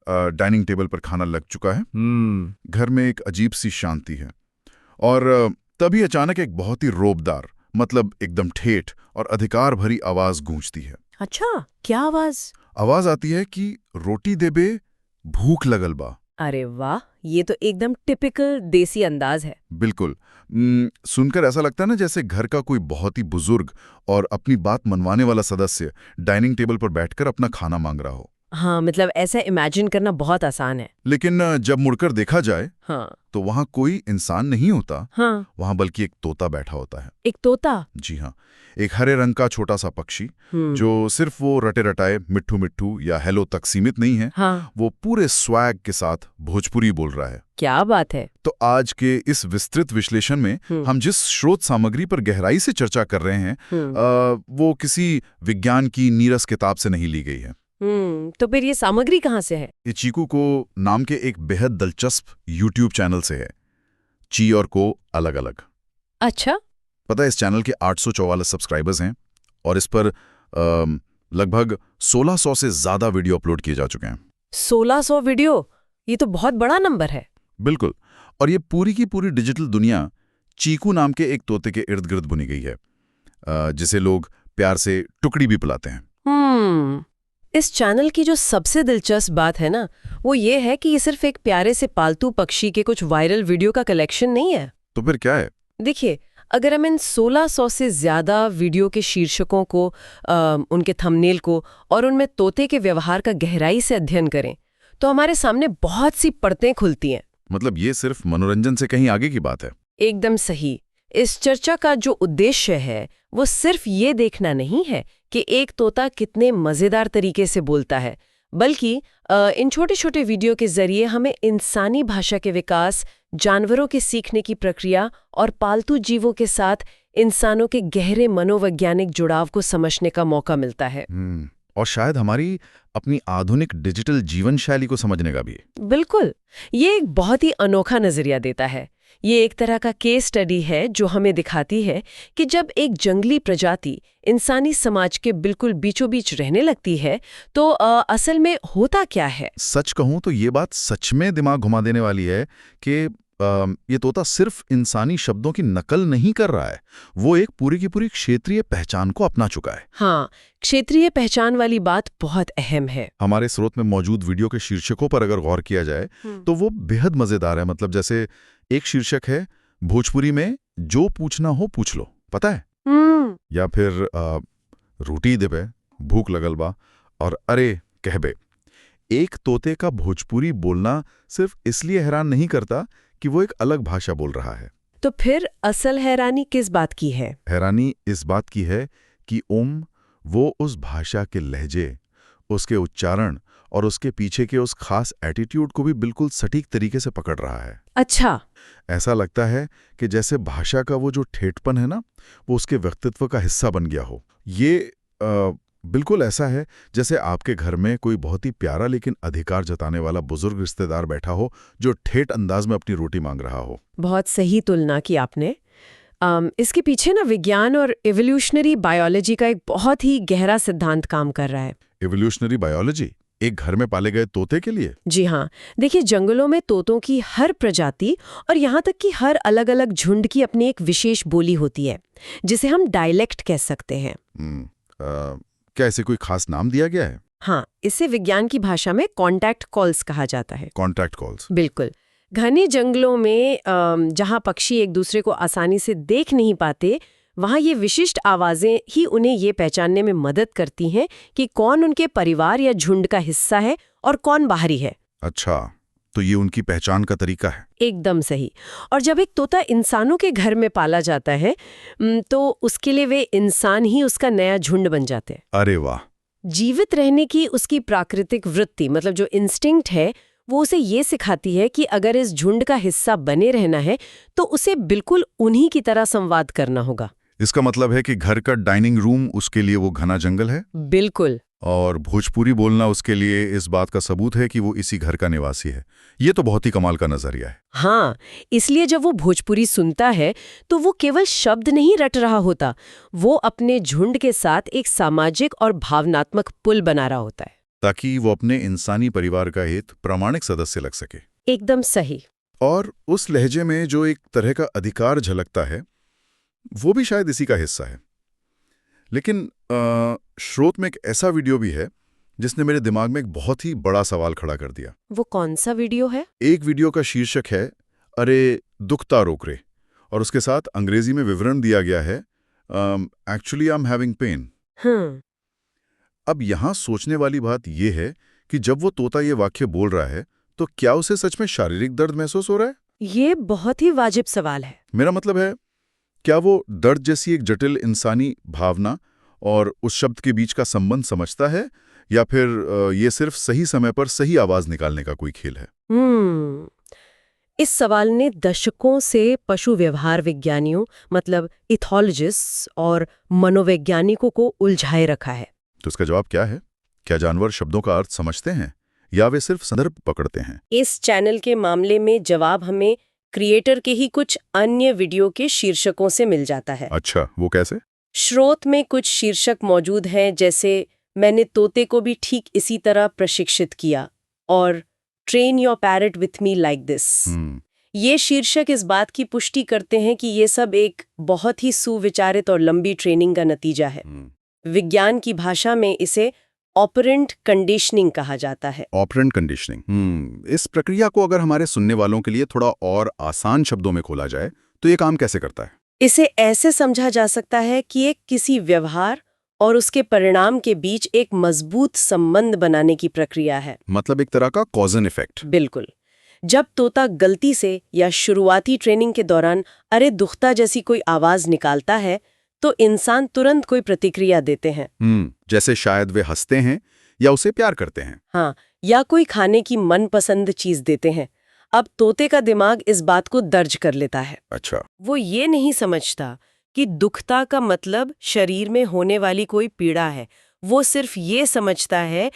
Dining table पर खाना लग चुका है। घर में एक अजीब सी शांति है और तभी अचानक एक बहुत ही रौबदार, मतलब एकदम ठेठ और अधिकार भरी आवाज गूंजती है। अच्छा, क्या आवाज? आवाज आती है कि रोटी देबे, भूख लगल बा। अरे वाह, ये तो एकदम टिपिकल देसी अंदाज है। बिल्कुल। सुनकर ऐसा लगता है ना जैसे घर का कोई बहुत ही बुजुर्ग और अपनी बात मनवाने वाला सदस्य डाइनिंग टेबल पर बैठकर अपना खाना मांग रहा हो। हाँ, मतलब ऐसा इमेजिन करना बहुत आसान है। लेकिन जब मुड़कर देखा जाए हाँ तो वहां कोई इंसान नहीं होता। हाँ, वहां बल्कि एक तोता बैठा होता है। एक तोता। जी हाँ, एक हरे रंग का छोटा सा पक्षी जो सिर्फ वो रटे रटाए मिट्ठू मिट्ठू या हेलो तक सीमित नहीं है। हाँ, वो पूरे स्वैग के साथ भोजपुरी बोल रहा है। क्या बात है। तो आज के इस विस्तृत विश्लेषण में हम जिस स्रोत सामग्री पर गहराई से चर्चा कर रहे हैं वो किसी विज्ञान की नीरस किताब से नहीं ली गई है। तो फिर ये सामग्री कहाँ से है? ये चीकू को नाम के एक बेहद दिलचस्प यूट्यूब चैनल से है। ची और को अलग अलग। अच्छा। पता है, इस चैनल के 844 सब्सक्राइबर्स हैं और इस पर लगभग 1600 से ज्यादा वीडियो अपलोड किए जा चुके हैं। 1600 वीडियो? ये तो बहुत बड़ा नंबर है। बिल्कुल। और ये पूरी की पूरी डिजिटल दुनिया चीकू नाम के एक तोते के इर्द गिर्द बुनी गई है, जिसे लोग प्यार से टुकड़ी भी बुलाते हैं। इस चैनल की जो सबसे दिलचस्प बात है ना, वो ये है कि ये सिर्फ एक प्यारे से पालतू पक्षी के कुछ वायरल वीडियो का कलेक्शन नहीं है। तो फिर क्या है? देखिए, अगर हम इन 1600 से ज्यादा वीडियो के शीर्षकों को, उनके थंबनेल को और उनमें तोते के व्यवहार का गहराई से अध्ययन करें तो हमारे सामने बहुत सी परतें खुलती हैं। मतलब ये सिर्फ मनोरंजन से कहीं आगे की बात है। एकदम सही। इस चर्चा का जो उद्देश्य है वो सिर्फ ये देखना नहीं है कि एक तोता कितने मजेदार तरीके से बोलता है, बल्कि इन छोटे छोटे वीडियो के जरिए हमें इंसानी भाषा के विकास, जानवरों के सीखने की प्रक्रिया और पालतू जीवों के साथ इंसानों के गहरे मनोवैज्ञानिक जुड़ाव को समझने का मौका मिलता है। और शायद हमारी अपनी आधुनिक डिजिटल जीवन शैली को समझने का भी। बिल्कुल। ये एक बहुत ही अनोखा नजरिया देता है। ये एक तरह का केस स्टडी है जो हमें दिखाती है कि जब एक जंगली प्रजाति इंसानी समाज के बिल्कुल बीचों बीच रहने लगती है तो असल में होता क्या है। सच कहूं तो ये बात सच में दिमाग घुमा देने वाली है कि ये तोता सिर्फ इंसानी शब्दों की नकल नहीं कर रहा है, वो एक पूरी की पूरी क्षेत्रीय पहचान को अपना चुका है। हाँ, क्षेत्रीय पहचान वाली बात बहुत अहम है। हमारे स्रोत में मौजूद वीडियो के शीर्षकों पर अगर गौर किया जाए तो वो बेहद मजेदार है। मतलब जैसे एक शीर्षक है, भोजपुरी में जो पूछना हो पूछ लो, पता है? या फिर रोटी देबे, भूख लगल बा, और अरे कहबे। एक तोते का भोजपुरी बोलना सिर्फ इसलिए हैरान नहीं करता कि वो एक अलग भाषा बोल रहा है। तो फिर असल हैरानी किस बात की है? हैरानी इस बात की है कि वो उस भाषा के लहजे, उसके उच्चारण और उसके पीछे के उस खास एटीट्यूड को भी बिल्कुल सटीक तरीके से पकड़ रहा है। अच्छा। ऐसा लगता है कि जैसे भाषा का वो जो ठेठपन है ना, वो उसके व्यक्तित्व का हिस्सा बन गया हो। ये बिल्कुल ऐसा है जैसे आपके घर में कोई बहुत ही प्यारा लेकिन अधिकार जताने वाला बुजुर्ग रिश्तेदार बैठा हो जो ठेठ अंदाज में अपनी रोटी मांग रहा हो। बहुत सही तुलना की आपने। इसके पीछे ना विज्ञान और इवोल्यूशनरी बायोलॉजी का एक बहुत ही गहरा सिद्धांत काम कर रहा है। इवोल्यूशनरी बायोलॉजी एक घर में पाले गए तोते के लिए? जी हाँ। देखिए, जंगलों में तोतों की हर प्रजाति और यहाँ तक कि हर अलग अलग झुंड की अपनी एक विशेष बोली होती है, जिसे हम डायलेक्ट कह सकते हैं। क्या इसे कोई खास नाम दिया गया है? हाँ, इसे विज्ञान की भाषा में कॉन्टैक्ट कॉल्स कहा जाता है। Contact calls? बिल्कुल। घने जंगलों में जहाँ पक्षी एक दूसरे को आसानी से देख नहीं पाते, वहाँ ये विशिष्ट आवाजें ही उन्हें ये पहचानने में मदद करती हैं कि कौन उनके परिवार या झुंड का हिस्सा है और कौन बाहरी है। अच्छा, तो ये उनकी पहचान का तरीका है। एकदम सही। और जब एक तोता इंसानों के घर में पाला जाता है तो उसके लिए वे इंसान ही उसका नया झुंड बन जाते हैं। अरे वाह। जीवित रहने की उसकी प्राकृतिक वृत्ति, मतलब जो इंस्टिंक्ट है, वो उसे ये सिखाती है कि अगर इस झुंड का हिस्सा बने रहना है तो उसे बिल्कुल उन्हीं की तरह संवाद करना होगा। इसका मतलब है कि घर का डाइनिंग रूम उसके लिए वो घना जंगल है? बिल्कुल। और भोजपुरी बोलना उसके लिए इस बात का सबूत है कि वो इसी घर का निवासी है। ये तो बहुत ही कमाल का नजरिया है। हाँ, इसलिए जब वो भोजपुरी सुनता है तो वो केवल शब्द नहीं रट रहा होता, वो अपने झुंड के साथ एक सामाजिक और भावनात्मक पुल बना रहा होता है। ताकि वो अपने इंसानी परिवार का एक प्रामाणिक सदस्य लग सके। एकदम सही। और उस लहजे में जो एक तरह का अधिकार झलकता है, वो भी शायद इसी का हिस्सा है। लेकिन स्रोत में एक ऐसा वीडियो भी है जिसने मेरे दिमाग में एक बहुत ही बड़ा सवाल खड़ा कर दिया। वो कौन सा वीडियो है? एक वीडियो का शीर्षक है अरे दुखता रोक रे, और उसके साथ अंग्रेजी में विवरण दिया गया है actually I am having pain. अब यहां सोचने वाली बात यह है कि जब वो तोता ये वाक्य बोल रहा है तो क्या उसे सच में शारीरिक दर्द महसूस हो रहा है? ये बहुत ही वाजिब सवाल है। मेरा मतलब है, क्या वो दर्द जैसी एक जटिल इंसानी भावना और उस शब्द के बीच का संबंध समझता है, या फिर ये सिर्फ सही समय पर सही आवाज निकालने का कोई खेल है? इस सवाल ने दशकों से पशु व्यवहार विज्ञानियों मतलब इथोलॉजिस्ट्स और मनोवैज्ञानिकों को उलझाए रखा है। तो इसका जवाब क्या है? क्या जानवर शब्दों का अर्थ समझते हैं या वे सिर्फ संदर्भ पकड़ते हैं? इस चैनल के मामले में जवाब हमें क्रिएटर के ही कुछ अन्य वीडियो के शीर्षकों से मिल जाता है। अच्छा, वो कैसे? स्रोत में कुछ शीर्षक मौजूद हैं, जैसे मैंने तोते को भी ठीक इसी तरह प्रशिक्षित किया और train your parrot with me like this. ये शीर्षक इस बात की पुष्टि करते हैं कि ये सब एक बहुत ही सुविचारित और लंबी ट्रेनिंग का नतीजा है। विज्ञान की भाषा में इसे ऑपरेंट कंडीशनिंग कहा जाता है। Operant conditioning. इस प्रक्रिया को अगर हमारे सुनने वालों के लिए थोड़ा और आसान शब्दों में खोला जाए तो ये काम कैसे करता है? इसे ऐसे समझा जा सकता है कि एक किसी व्यवहार और उसके परिणाम के बीच एक मजबूत संबंध बनाने की प्रक्रिया है। मतलब एक तरह का कॉज एंड इफेक्ट। बिल्कुल। जब तोता गलती से या शुरुआती ट्रेनिंग के दौरान अरे दुखता जैसी कोई आवाज निकालता है तो इंसान तुरंत कोई प्रतिक्रिया देते हैं। जैसे शायद वे हंसते हैं या उसे प्यार करते हैं। हाँ, या कोई खाने की मनपसंद चीज देते हैं। अब तोते का दिमाग इस बात को दर्ज कर लेता है। अच्छा। वो ये नहीं समझता कि दुखता का मतलब शरीर में होने वाली कोई पीड़ा है। वो सिर्फ ये समझता है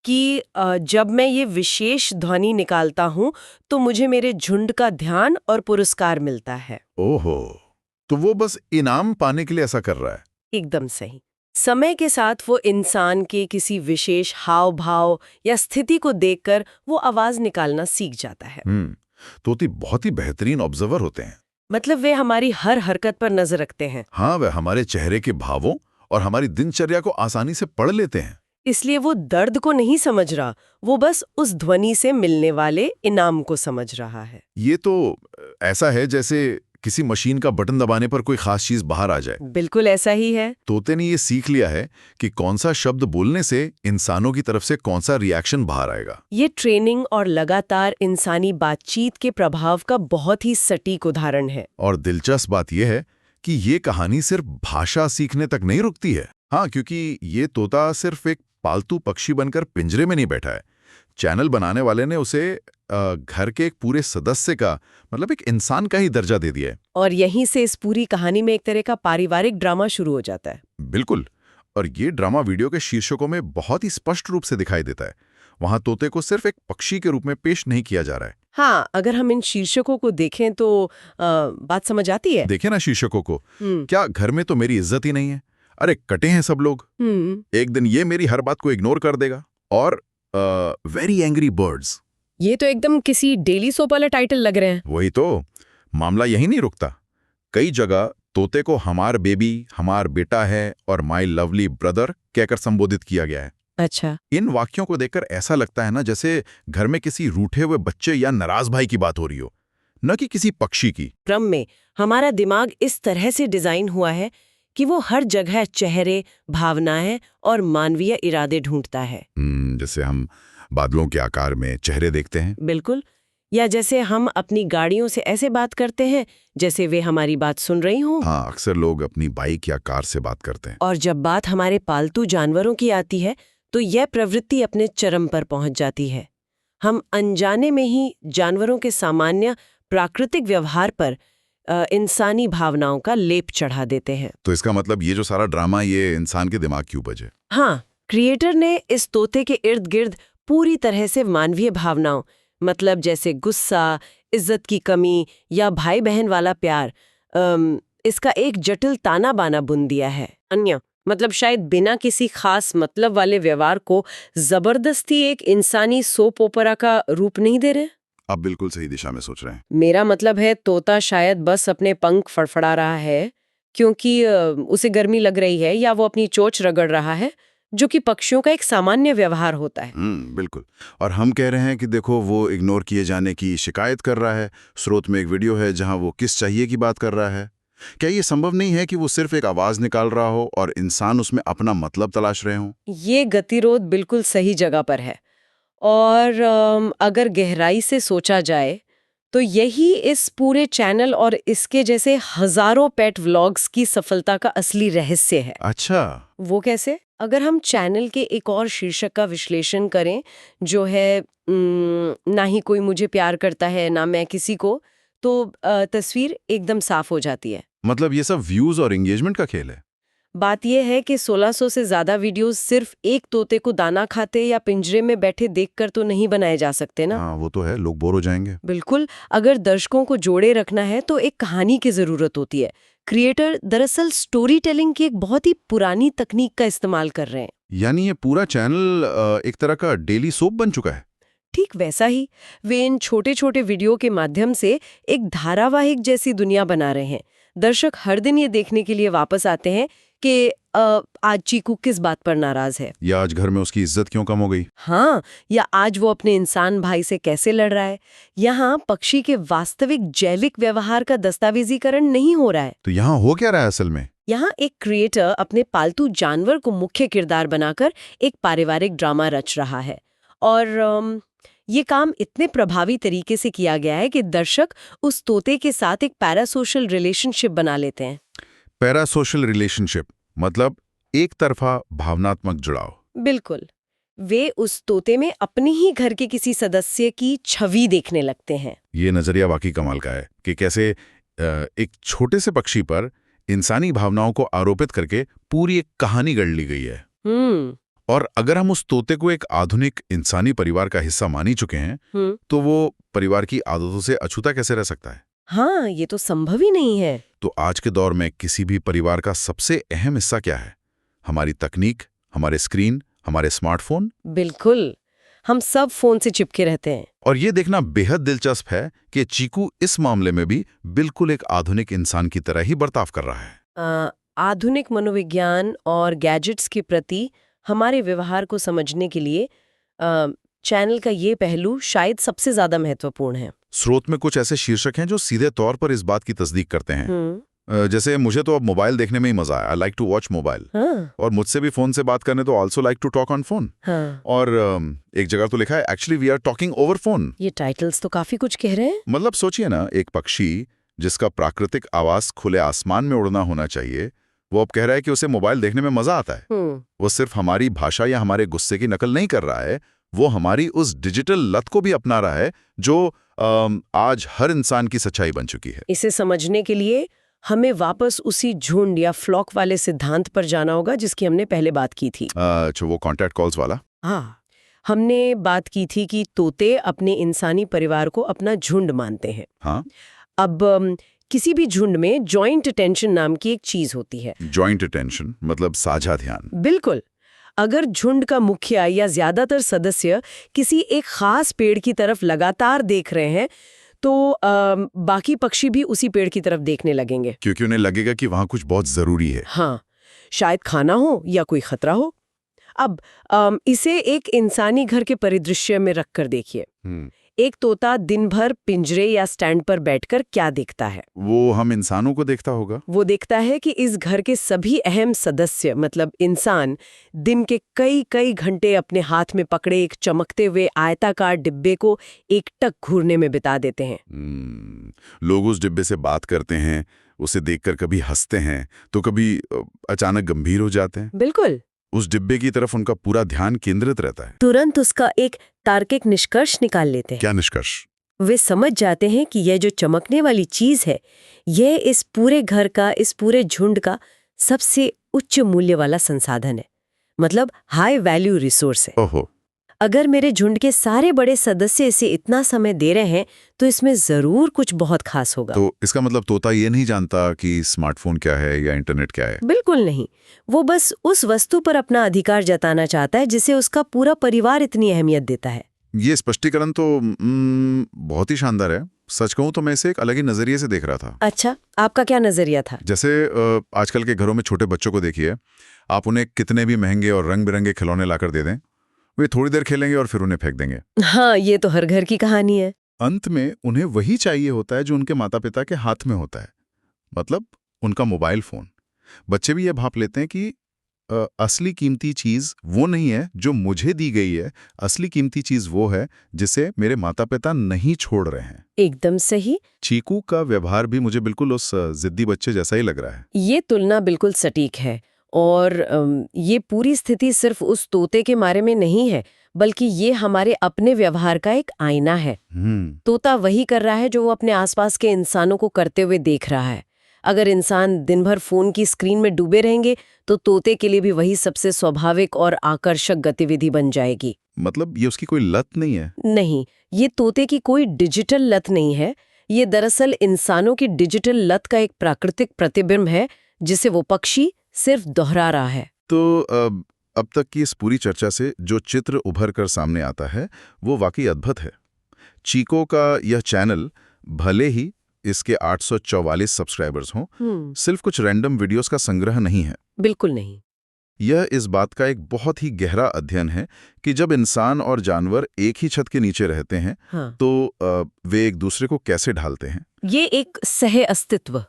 कि जब मैं ये विशेष ध्वनि निकालता हूं तो मुझे मेरे झुंड का ध्यान और पुरस्कार मिलता है। ओहो, तो वो बस इनाम पाने के लिए ऐसा कर रहा है। एकदम सही। समय के साथ वो इंसान के किसी विशेष हाव भाव या स्थिति को देखकर वो आवाज निकालना सीख जाता है। तोते बहुत ही बेहतरीन ऑब्जर्वर होते हैं। मतलब वे हमारी हर हरकत पर नजर रखते हैं। हाँ, वे हमारे चेहरे के भावों और हमारी दिनचर्या को आसानी से पढ़ लेते हैं। इसलिए वो दर्द को नहीं समझ रहा, वो बस उस ध्वनि से मिलने वाले इनाम को समझ रहा है। ये तो ऐसा है जैसे किसी मशीन का बटन दबाने पर कोई खास चीज बाहर आ जाए। बिल्कुल ऐसा ही है। तोते ने ये सीख लिया है कि कौन सा शब्द बोलने से इंसानों की तरफ से कौन सा रिएक्शन बाहर आएगा। ये ट्रेनिंग और लगातार इंसानी बातचीत के प्रभाव का बहुत ही सटीक उदाहरण है। और दिलचस्प बात यह है कि ये कहानी सिर्फ भाषा सीखने तक नहीं रुकती है। हाँ, क्योंकि ये तोता सिर्फ एक पालतू पक्षी बनकर पिंजरे में नहीं बैठा है। चैनल बनाने वाले ने उसे घर के एक पूरे सदस्य का, मतलब एक इंसान का ही दर्जा दे दिया है। और यहीं से इस पूरी कहानी में एक तरह का पारिवारिक ड्रामा शुरू हो जाता है। बिल्कुल। और ये ड्रामा वीडियो के शीर्षकों में बहुत ही स्पष्ट रूप से दिखाई देता है। वहां तोते को सिर्फ एक पक्षी के रूप में पेश नहीं किया जा रहा है। हाँ, अगर हम इन शीर्षकों को देखें तो बात समझ आती है। देखें ना शीर्षकों को। क्या घर में तो मेरी इज्जत ही नहीं है? अरे कटे हैं सब लोग। एक दिन ये मेरी हर बात को इग्नोर कर देगा। और वेरी एंग्री बर्ड्स। ये तो एकदम किसी डेली सोप वाला टाइटल लग रहे हैं। वही तो। मामला यही नहीं रुकता। कई जगह तोते को हमार बेबी, हमार बेटा है और माय लवली ब्रदर कहकर संबोधित किया गया है। अच्छा। इन वाक्यों को देखकर ऐसा लगता है ना जैसे घर में किसी रूठे हुए बच्चे या नाराज भाई की बात हो रही हो, न कि किसी पक्षी की। क्रम में हमारा दिमाग इस तरह से डिजाइन हुआ है कि वो हर जगह चेहरे, भावनाएं और मानवीय इरादे ढूंढता है। जैसे हम बादलों के आकार में चेहरे देखते हैं। बिल्कुल। या जैसे हम अपनी गाड़ियों से ऐसे बात करते हैं जैसे वे हमारी बात सुन रही हों। हाँ, अक्सर लोग अपनी बाइक या कार से बात करते हैं। और जब बात हमारे पालतू जानवरों की आती है तो यह प्रवृत्ति अपने चरम पर पहुंच जाती है। हम अनजाने में ही जानवरों के सामान्य प्राकृतिक व्यवहार पर इंसानी भावनाओं का लेप चढ़ा देते हैं। तो इसका मतलब ये जो सारा ड्रामा ये इंसान के दिमाग की उपज है। हाँ, क्रिएटर ने इस तोते के इर्द गिर्द पूरी तरह से मानवीय भावनाओं, मतलब जैसे गुस्सा, इज्जत की कमी या भाई बहन वाला प्यार, इसका एक जटिल ताना बाना बुन दिया है। अन्य मतलब शायद बिना किसी खास मतलब वाले व्यवहार को जबरदस्ती एक इंसानी सोप ओपेरा का रूप नहीं दे रहे। आप बिल्कुल सही दिशा में सोच रहे हैं। मेरा मतलब है तोता शायद बस अपने पंख फड़फड़ा रहा है क्योंकि उसे गर्मी लग रही है, या वो अपनी चोंच रगड़ रहा है, जो कि पक्षियों का एक सामान्य व्यवहार होता है। बिल्कुल। और हम कह रहे हैं कि देखो वो इग्नोर किए जाने की शिकायत कर रहा है। स्रोत में एक वीडियो है जहां वो किस चाहिए की बात कर रहा है। क्या ये संभव नहीं है कि वो सिर्फ एक आवाज निकाल रहा हो और इंसान उसमें अपना मतलब तलाश रहे हों? ये गतिरोध बिल्कुल सही जगह पर है। और अगर गहराई से सोचा जाए तो यही इस पूरे चैनल और इसके जैसे हजारों पेट व्लॉग्स की सफलता का असली रहस्य है। अच्छा। वो कैसे? अगर हम चैनल के एक और शीर्षक का विश्लेषण करें, जो है ना ही कोई मुझे प्यार करता है ना मैं किसी को, तो तस्वीर एकदम साफ हो जाती है। मतलब ये सब व्यूज और एंगेजमेंट का खेल है? बात यह है कि 1600 से ज्यादा वीडियोस सिर्फ एक तोते को दाना खाते या पिंजरे में बैठे देखकर तो नहीं बनाए जा सकते ना। हाँ, वो तो है, लोग बोर हो जाएंगे। बिल्कुल। अगर दर्शकों को जोड़े रखना है तो एक कहानी की जरूरत होती है। क्रिएटर दरअसल स्टोरी टेलिंग की एक बहुत ही पुरानी तकनीक का इस्तेमाल कर रहे हैं। यानी ये पूरा चैनल एक तरह का डेली सोप बन चुका है। ठीक वैसा ही वे इन छोटे छोटे वीडियो के माध्यम से एक धारावाहिक जैसी दुनिया बना रहे हैं। दर्शक हर दिन ये देखने के लिए वापस आते हैं कि आज चीकू किस बात पर नाराज है, या आज घर में उसकी इज्जत क्यों कम हो गई। हाँ, या आज वो अपने इंसान भाई से कैसे लड़ रहा है। यहाँ पक्षी के वास्तविक जैविक व्यवहार का दस्तावेजीकरण नहीं हो रहा है। तो यहाँ हो क्या रहा है असल में? यहाँ एक क्रिएटर अपने पालतू जानवर को मुख्य किरदार बनाकर एक पारिवारिक ड्रामा रच रहा है। और ये काम इतने प्रभावी तरीके से किया गया है कि दर्शक उस तोते के साथ एक पैरासोशल रिलेशनशिप बना लेते हैं। पैरासोशल रिलेशनशिप मतलब एक तरफा भावनात्मक जुड़ाव। बिल्कुल। वे उस तोते में अपने ही घर के किसी सदस्य की छवि देखने लगते हैं। ये नजरिया वाकई कमाल का है कि कैसे एक छोटे से पक्षी पर इंसानी भावनाओं को आरोपित करके पूरी एक कहानी गढ़ ली गई है। और अगर हम उस तोते को एक आधुनिक इंसानी परिवार का हिस्सा मानी चुके हैं, तो वो परिवार की आदतों से अछूता कैसे रह सकता है? हाँ, ये तो संभव ही नहीं है। तो आज के दौर में किसी भी परिवार का सबसे अहम हिस्सा क्या है? हमारी तकनीक, हमारे स्क्रीन, हमारे स्मार्टफोन। बिल्कुल, हम सब फोन से चिपके रहते हैं। और ये देखना बेहद दिलचस्प है कि चीकू इस मामले में भी बिल्कुल एक आधुनिक इंसान की तरह ही बर्ताव कर रहा है। आधुनिक मनोविज्ञान और गैजेट्स के प्रति हमारे व्यवहार को समझने के लिए चैनल का ये पहलू शायद सबसे ज्यादा महत्वपूर्ण है। स्रोत में कुछ ऐसे शीर्षक हैं जो सीधे तौर पर इस बात की तस्दीक करते हैं। जैसे मुझे तो अब मोबाइल देखने में ही मजा आया। I like to watch mobile. और मुझसे भी फोन से बात करने तो also like to talk on phone. और एक जगह तो लिखा है actually we are talking over phone. ये टाइटल्स तो काफी कुछ कह रहे हैं। मतलब सोचिए ना, एक पक्षी जिसका प्राकृतिक आवास खुले आसमान में उड़ना होना चाहिए, वो अब कह रहा है कि उसे मोबाइल देखने में मजा आता है। वो सिर्फ हमारी भाषा या हमारे गुस्से की नकल नहीं कर रहा है, वो हमारी उस डिजिटल लत को भी अपना रहा है जो आज हर इंसान की सच्चाई बन चुकी है। इसे समझने के लिए हमें वापस उसी झुंड या फ्लॉक वाले सिद्धांत पर जाना होगा जिसकी हमने पहले बात की थी। अच्छा, वो कॉन्टैक्ट कॉल्स वाला। हाँ, हमने बात की थी कि तोते अपने इंसानी परिवार को अपना झुंड मानते हैं। हाँ। अब किसी भी झुंड में जॉइंट अटेंशन नाम की एक चीज होती है। जॉइंट अटेंशन मतलब साझा ध्यान। बिल्कुल। अगर झुंड का मुखिया या ज्यादातर सदस्य किसी एक खास पेड़ की तरफ लगातार देख रहे हैं, तो बाकी पक्षी भी उसी पेड़ की तरफ देखने लगेंगे, क्योंकि उन्हें लगेगा कि वहां कुछ बहुत जरूरी है। हाँ, शायद खाना हो या कोई खतरा हो। अब इसे एक इंसानी घर के परिदृश्य में रखकर देखिए। एक तोता दिन भर पिंजरे या स्टैंड पर बैठकर क्या देखता है? वो हम इंसानों को देखता होगा। वो देखता है कि इस घर के सभी अहम सदस्य मतलब इंसान दिन के कई कई घंटे अपने हाथ में पकड़े एक चमकते हुए आयताकार डिब्बे को एकटक घूरने में बिता देते हैं। लोग उस डिब्बे से बात करते हैं, उसे देखकर कभी हंसते हैं तो कभी अचानक गंभीर हो जाते हैं। बिल्कुल। उस डिब्बे की तरफ उनका पूरा ध्यान केंद्रित रहता है। तुरंत उसका एक तार्किक निष्कर्ष निकाल लेते हैं। क्या निष्कर्ष? वे समझ जाते हैं कि यह जो चमकने वाली चीज है, यह इस पूरे घर का, इस पूरे झुंड का सबसे उच्च मूल्य वाला संसाधन है, मतलब हाई वैल्यू रिसोर्स है। ओहो। अगर मेरे झुंड के सारे बड़े सदस्य इसे इतना समय दे रहे हैं तो इसमें जरूर कुछ बहुत खास होगा। तो इसका मतलब तोता ये नहीं जानता कि स्मार्टफोन क्या है या इंटरनेट क्या है? बिल्कुल नहीं। वो बस उस वस्तु पर अपना अधिकार जताना चाहता है जिसे उसका पूरा परिवार इतनी अहमियत देता है। ये स्पष्टीकरण तो बहुत ही शानदार है। सच कहूं तो मैं इसे एक अलग ही नजरिए से देख रहा था। अच्छा, आपका क्या नजरिया था? जैसे आजकल के घरों में छोटे बच्चों को देखिए, आप उन्हें कितने भी महंगे और रंग बिरंगे खिलौने लाकर दे दें, वे थोड़ी देर खेलेंगे और फिर उन्हें फेंक देंगे। हाँ, ये तो हर घर की कहानी है। अंत में उन्हें वही चाहिए होता है जो उनके माता पिता के हाथ में होता है, मतलब उनका मोबाइल फोन। बच्चे भी ये भाप लेते हैं कि असली कीमती चीज वो नहीं है जो मुझे दी गई है, असली कीमती चीज वो है जिसे मेरे माता पिता नहीं छोड़ रहे हैं। एकदम सही। चीकू का व्यवहार भी मुझे बिल्कुल उस जिद्दी बच्चे जैसा ही लग रहा है। ये तुलना बिल्कुल सटीक है। और ये पूरी स्थिति सिर्फ उस तोते के बारे में नहीं है, बल्कि ये हमारे अपने व्यवहार का एक आईना है। तोता वही कर रहा है जो वो अपने आसपास के इंसानों को करते हुए देख रहा है। अगर इंसान दिन भर फोन की स्क्रीन में डूबे रहेंगे तो तोते के लिए भी वही सबसे स्वाभाविक और आकर्षक गतिविधि बन जाएगी। मतलब ये उसकी कोई लत नहीं है? नहीं, ये तोते की कोई डिजिटल लत नहीं है। ये दरअसल इंसानों की डिजिटल लत का एक प्राकृतिक प्रतिबिंब है जिसे वो पक्षी सिर्फ दोहरा रहा है। तो अब तक की इस पूरी चर्चा से जो चित्र उभर कर सामने आता है वो वाकई अद्भुत है। चीको का यह चैनल, भले ही इसके 844 सब्सक्राइबर्स हों, सिर्फ कुछ रैंडम वीडियोस का संग्रह नहीं है। बिल्कुल नहीं। यह इस बात का एक बहुत ही गहरा अध्ययन है कि जब इंसान और जानवर एक ही छत के नीचे रहते हैं, हाँ। तो वे एक दूसरे को कैसे ढालते हैं। ये एक सह अस्तित्व,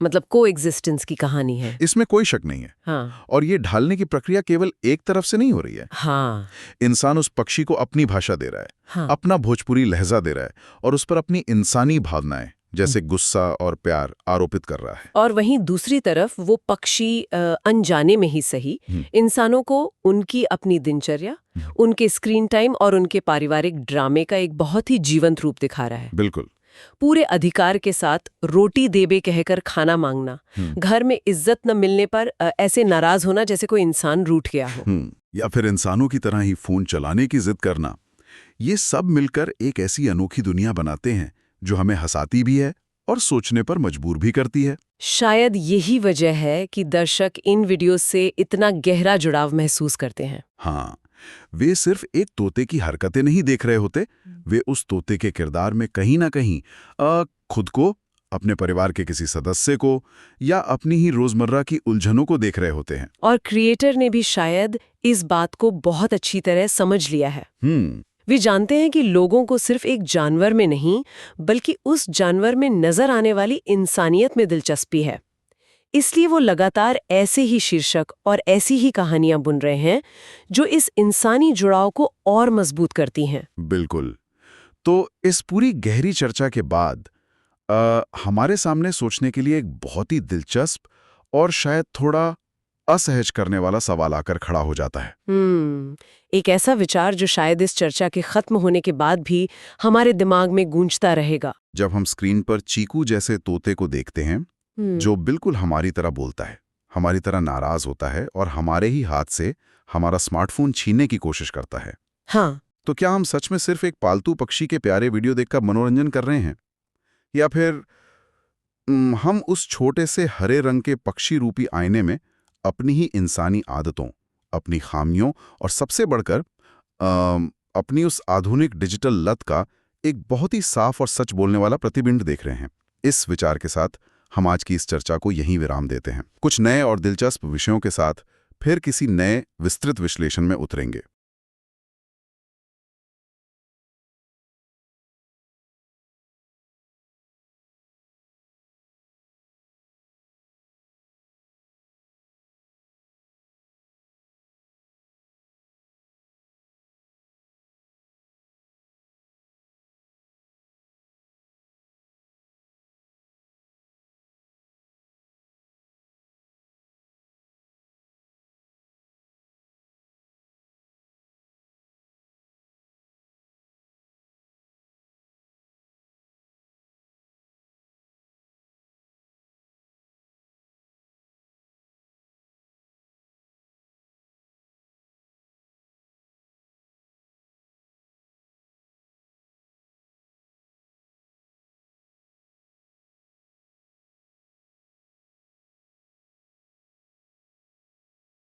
मतलब को एग्जिस्टेंस की कहानी है। इसमें कोई शक नहीं है। हाँ। और ये ढालने की प्रक्रिया केवल एक तरफ से नहीं हो रही है। हाँ। इंसान उस पक्षी को अपनी भाषा दे रहा है, हाँ। अपना भोजपुरी लहजा दे रहा है और उस पर अपनी इंसानी भावनाएं जैसे गुस्सा और प्यार आरोपित कर रहा है। और वहीं दूसरी तरफ वो पक्षी अनजाने में ही सही इंसानों को उनकी अपनी दिनचर्या, उनके स्क्रीन टाइम और उनके पारिवारिक ड्रामे का एक बहुत ही जीवंत रूप दिखा रहा है। बिल्कुल। पूरे अधिकार के साथ रोटी देबे कहकर खाना मांगना, घर में इज्जत न मिलने पर ऐसे नाराज होना जैसे कोई इंसान रूठ गया हो, या फिर इंसानों की तरह ही फोन चलाने की जिद करना, ये सब मिलकर एक ऐसी अनोखी दुनिया बनाते हैं जो हमें हंसाती भी है और सोचने पर मजबूर भी करती है। शायद यही वजह है कि दर्शक इन वीडियो से इतना गहरा जुड़ाव महसूस करते हैं। हाँ, वे सिर्फ एक तोते की हरकतें नहीं देख रहे होते, वे उस तोते के किरदार में कहीं ना कहीं खुद को, अपने परिवार के किसी सदस्य को या अपनी ही रोजमर्रा की उलझनों को देख रहे होते हैं। और क्रिएटर ने भी शायद इस बात को बहुत अच्छी तरह समझ लिया है। वे जानते हैं कि लोगों को सिर्फ एक जानवर में नहीं, बल्कि उस जानवर में नजर आने वाली इंसानियत में दिलचस्पी है। इसलिए वो लगातार ऐसे ही शीर्षक और ऐसी ही कहानियां बुन रहे हैं जो इस इंसानी जुड़ाव को और मजबूत करती हैं। बिल्कुल। तो इस पूरी गहरी चर्चा के बाद हमारे सामने सोचने के लिए एक बहुत ही दिलचस्प और शायद थोड़ा असहज करने वाला सवाल आकर खड़ा हो जाता है। एक ऐसा विचार जो शायद इस चर्चा के खत्म होने के बाद भी हमारे दिमाग में गूंजता रहेगा। जब हम स्क्रीन पर चीकू जैसे तोते को देखते हैं, जो बिल्कुल हमारी तरह बोलता है, हमारी तरह नाराज होता है और हमारे ही हाथ से हमारा स्मार्टफोन छीनने की कोशिश करता है, हाँ, तो क्या हम सच में सिर्फ एक पालतू पक्षी के प्यारे वीडियो देखकर मनोरंजन कर रहे हैं, या फिर हम उस छोटे से हरे रंग के पक्षी रूपी आईने में अपनी ही इंसानी आदतों, अपनी खामियों और सबसे बढ़कर अपनी उस आधुनिक डिजिटल लत का एक बहुत ही साफ और सच बोलने वाला प्रतिबिंब देख रहे हैं? इस विचार के साथ हम आज की इस चर्चा को यहीं विराम देते हैं। कुछ नए और दिलचस्प विषयों के साथ फिर किसी नए विस्तृत विश्लेषण में उतरेंगे।